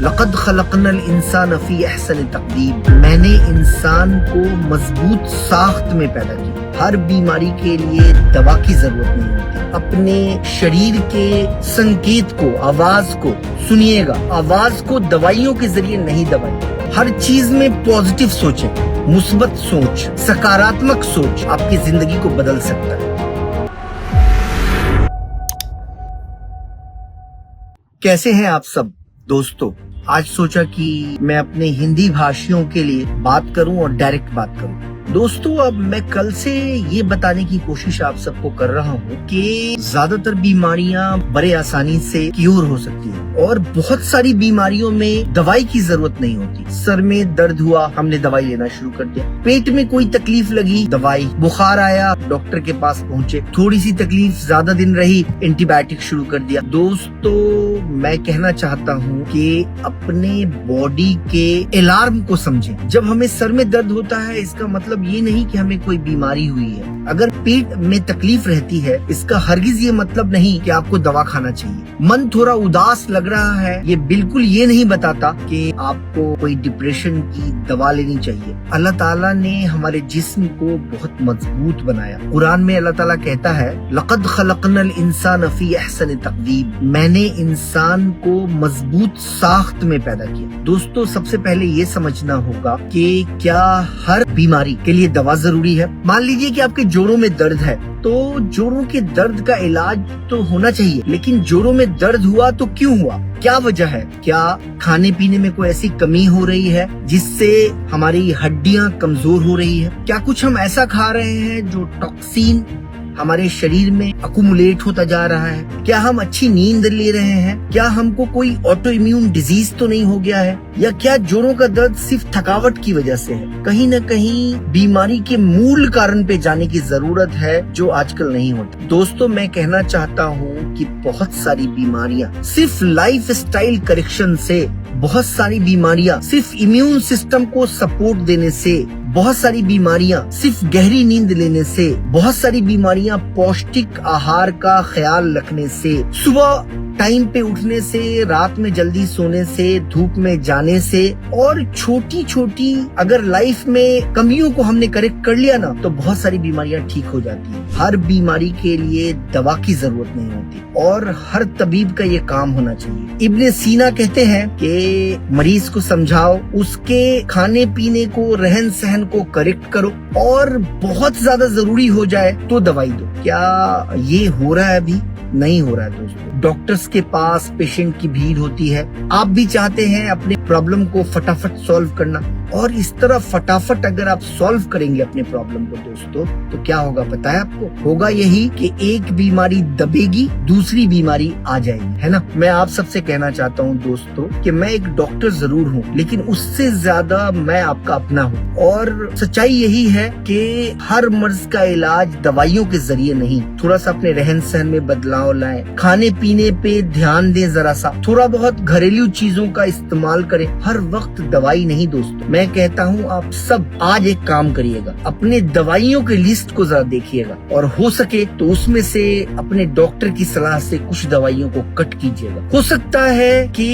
लक़द खलक़नल इंसान फी अहसन तक़वीम। मैंने इंसान को मजबूत साख्त में पैदा किया। हर बीमारी के लिए दवा की जरूरत नहीं होती। अपने शरीर के संकेत को, आवाज को सुनिएगा। आवाज को दवाइयों के जरिए नहीं दबाइए। हर चीज में पॉजिटिव सोचें। मुस्बत सोच, सकारात्मक सोच आपकी जिंदगी को बदल सकता है। कैसे हैं आप सब दोस्तों? आज सोचा कि मैं अपने हिंदी भाषियों के लिए बात करूं और डायरेक्ट बात करूं। दोस्तों, अब मैं कल से ये बताने की कोशिश आप सबको कर रहा हूँ कि ज्यादातर बीमारियां बड़े आसानी से क्योर हो सकती हैं और बहुत सारी बीमारियों में दवाई की जरूरत नहीं होती। सर में दर्द हुआ, हमने दवाई लेना शुरू कर दिया। पेट में कोई तकलीफ लगी, दवाई। बुखार आया, डॉक्टर के पास पहुँचे। थोड़ी सी तकलीफ ज्यादा दिन रही, एंटीबायोटिक शुरू कर दिया। दोस्तों, मैं कहना चाहता हूँ कि अपने बॉडी के अलार्म को समझें। जब हमें सर में दर्द होता है, इसका मतलब ये नहीं कि हमें कोई बीमारी हुई है। अगर पेट में तकलीफ रहती है, इसका हरगिज ये मतलब नहीं कि आपको दवा खाना चाहिए। मन थोड़ा उदास लग रहा है, ये बिल्कुल ये नहीं बताता कि आपको कोई डिप्रेशन की दवा लेनी चाहिए। अल्लाह ताला ने हमारे जिस्म को बहुत मजबूत बनाया। कुरान में अल्लाह ताला कहता है, लक़द खलक़नल इंसान फी अहसन तक़वीम। मैंने इंसान को मजबूत साख्त में पैदा किया। दोस्तों, सबसे पहले ये समझना होगा कि क्या हर बीमारी के लिए दवा जरूरी है? मान लीजिए कि आपके जोड़ों में दर्द है, तो जोड़ों के दर्द का इलाज तो होना चाहिए, लेकिन जोड़ों में दर्द हुआ तो क्यों हुआ? क्या वजह है? क्या खाने पीने में कोई ऐसी कमी हो रही है जिससे हमारी हड्डियां कमजोर हो रही है? क्या कुछ हम ऐसा खा रहे हैं जो टॉक्सिन हमारे शरीर में अकुमुलेट होता जा रहा है? क्या हम अच्छी नींद ले रहे हैं? क्या हमको कोई ऑटो इम्यून डिजीज तो नहीं हो गया है? या क्या जोड़ों का दर्द सिर्फ थकावट की वजह से है? कहीं न कहीं बीमारी के मूल कारण पे जाने की जरूरत है, जो आजकल नहीं होता। दोस्तों, मैं कहना चाहता हूँ कि बहुत सारी बीमारियां सिर्फ लाइफ स्टाइल करेक्शन से, बहुत सारी बीमारियां सिर्फ इम्यून सिस्टम को सपोर्ट देने से, बहुत सारी बीमारियां सिर्फ गहरी नींद लेने से, बहुत सारी बीमारियां पौष्टिक आहार का ख्याल रखने से, सुबह टाइम पे उठने से, रात में जल्दी सोने से, धूप में जाने से, और छोटी छोटी अगर लाइफ में कमियों को हमने करेक्ट कर लिया ना, तो बहुत सारी बीमारियां ठीक हो जाती हैं। हर बीमारी के लिए दवा की जरूरत नहीं होती और हर तबीब का ये काम होना चाहिए। इब्ने सीना कहते हैं कि मरीज को समझाओ, उसके खाने पीने को, रहन सहन को करेक्ट करो, और बहुत ज्यादा जरूरी हो जाए तो दवाई दो। क्या ये हो रहा है? अभी नहीं हो रहा है दोस्तों। डॉक्टर्स के पास पेशेंट की भीड़ होती है। आप भी चाहते हैं अपने प्रॉब्लम को फटाफट सॉल्व करना, और इस तरह फटाफट अगर आप सॉल्व करेंगे अपने प्रॉब्लम को दोस्तों, तो क्या होगा पता है आपको? होगा यही कि एक बीमारी दबेगी, दूसरी बीमारी आ जाएगी, है ना? मैं आप सबसे कहना चाहता हूँ दोस्तों कि मैं एक डॉक्टर जरूर हूँ, लेकिन उससे ज्यादा मैं आपका अपना हूँ। और सच्चाई यही है कि हर मर्ज का इलाज दवाइयों के जरिए नहीं। थोड़ा सा अपने रहन सहन में बदलाव लाएं, खाने पीने पे ध्यान दें, जरा सा थोड़ा बहुत घरेलू चीजों का इस्तेमाल करें। हर वक्त दवाई नहीं दोस्तों। मैं कहता हूँ आप सब आज एक काम करिएगा, अपने दवाइयों की लिस्ट को जरा देखिएगा, और हो सके तो उसमें से अपने डॉक्टर की सलाह से कुछ दवाइयों को कट कीजिएगा। हो सकता है कि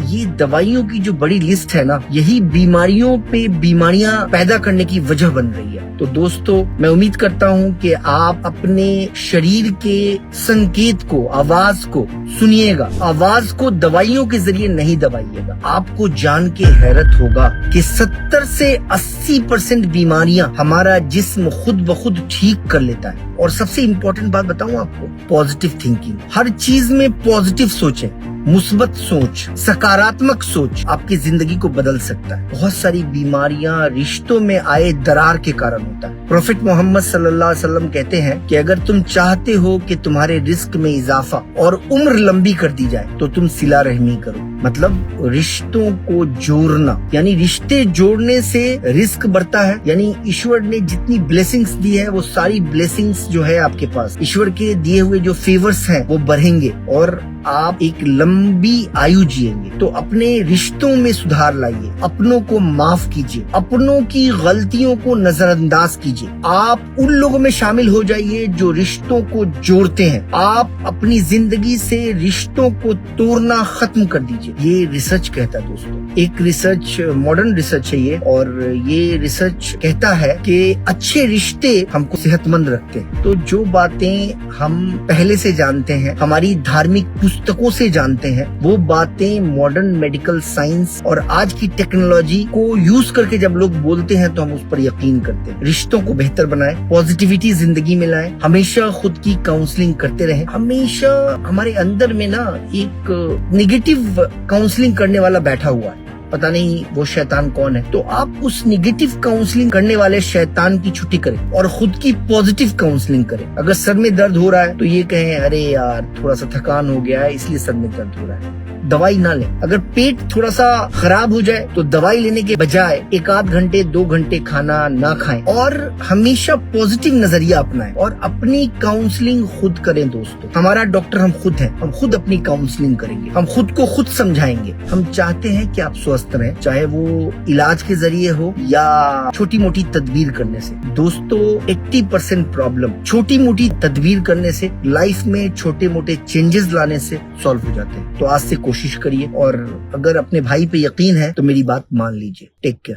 ये दवाइयों की जो बड़ी लिस्ट है ना, यही बीमारियों पे बीमारियां पैदा करने की वजह बन रही है। तो दोस्तों, मैं उम्मीद करता हूँ कि आप अपने शरीर के संकेत को, आवाज को सुनिएगा। आवाज को दवाइयों के जरिए नहीं दबाइएगा। आपको जान के हैरत होगा कि 70 से 80% बीमारियां हमारा जिस्म खुद ब खुद ठीक कर लेता है। और सबसे इम्पोर्टेंट बात बताऊं आपको, पॉजिटिव थिंकिंग। हर चीज में पॉजिटिव सोचें, मुस्बत सोच, सकारात्मक सोच आपकी जिंदगी को बदल सकता है। बहुत सारी बीमारियां रिश्तों में आए दरार के कारण होता है। प्रोफेट मोहम्मद सल्लल्लाहु अलैहि वसल्लम कहते हैं कि अगर तुम चाहते हो कि तुम्हारे रिस्क में इजाफा और उम्र लंबी कर दी जाए, तो तुम सिला रहमी करो। मतलब रिश्तों को जोड़ना, यानी रिश्ते जोड़ने से रिस्क बढ़ता है। यानी ईश्वर ने जितनी ब्लेसिंग्स दी है, वो सारी ब्लेसिंग्स जो है आपके पास, ईश्वर के दिए हुए जो फेवर्स हैं, वो बढ़ेंगे और आप एक लंबी आयु जिएंगे। तो अपने रिश्तों में सुधार लाइए, अपनों को माफ कीजिए, अपनों की गलतियों को नजरअंदाज कीजिए। आप उन लोगों में शामिल हो जाइए जो रिश्तों को जोड़ते हैं। आप अपनी जिंदगी से रिश्तों को तोड़ना खत्म कर दीजिए। ये रिसर्च कहता है दोस्तों, एक रिसर्च, मॉडर्न रिसर्च है ये, और ये रिसर्च कहता है कि अच्छे रिश्ते हमको सेहतमंद रखते हैं। तो जो बातें हम पहले से जानते हैं, हमारी धार्मिक पुस्तकों से जानते हैं, वो बातें मॉडर्न मेडिकल साइंस और आज की टेक्नोलॉजी को यूज करके जब लोग बोलते हैं तो हम उस पर यकीन करते हैं। रिश्तों को बेहतर बनाएं, पॉजिटिविटी जिंदगी में लाएं, हमेशा खुद की काउंसलिंग करते रहें। हमेशा हमारे अंदर में ना एक नेगेटिव काउंसलिंग करने वाला बैठा हुआ है, पता नहीं वो शैतान कौन है। तो आप उस निगेटिव काउंसलिंग करने वाले शैतान की छुट्टी करें और खुद की पॉजिटिव काउंसलिंग करें। अगर सर में दर्द हो रहा है तो ये कहें, अरे यार थोड़ा सा थकान हो गया है इसलिए सर में दर्द हो रहा है। दवाई ना लें। अगर पेट थोड़ा सा खराब हो जाए तो दवाई लेने के बजाय 1 आध घंटे 2 घंटे खाना ना खाएं और हमेशा पॉजिटिव नजरिया अपनाएं और अपनी काउंसलिंग खुद करें। दोस्तों, हमारा डॉक्टर हम खुद हैं, हम खुद अपनी काउंसलिंग करेंगे, हम खुद को खुद समझाएंगे। हम चाहते हैं कि आप स्वस्थ रहें, चाहे वो इलाज के जरिए हो या छोटी मोटी तदबीर करने से। दोस्तों, 80% प्रॉब्लम छोटी मोटी तदबीर करने से, लाइफ में छोटे मोटे चेंजेस लाने से सॉल्व हो जाते हैं। तो आज से कोशिश करिए और अगर अपने भाई पे यकीन है तो मेरी बात मान लीजिए। Take care.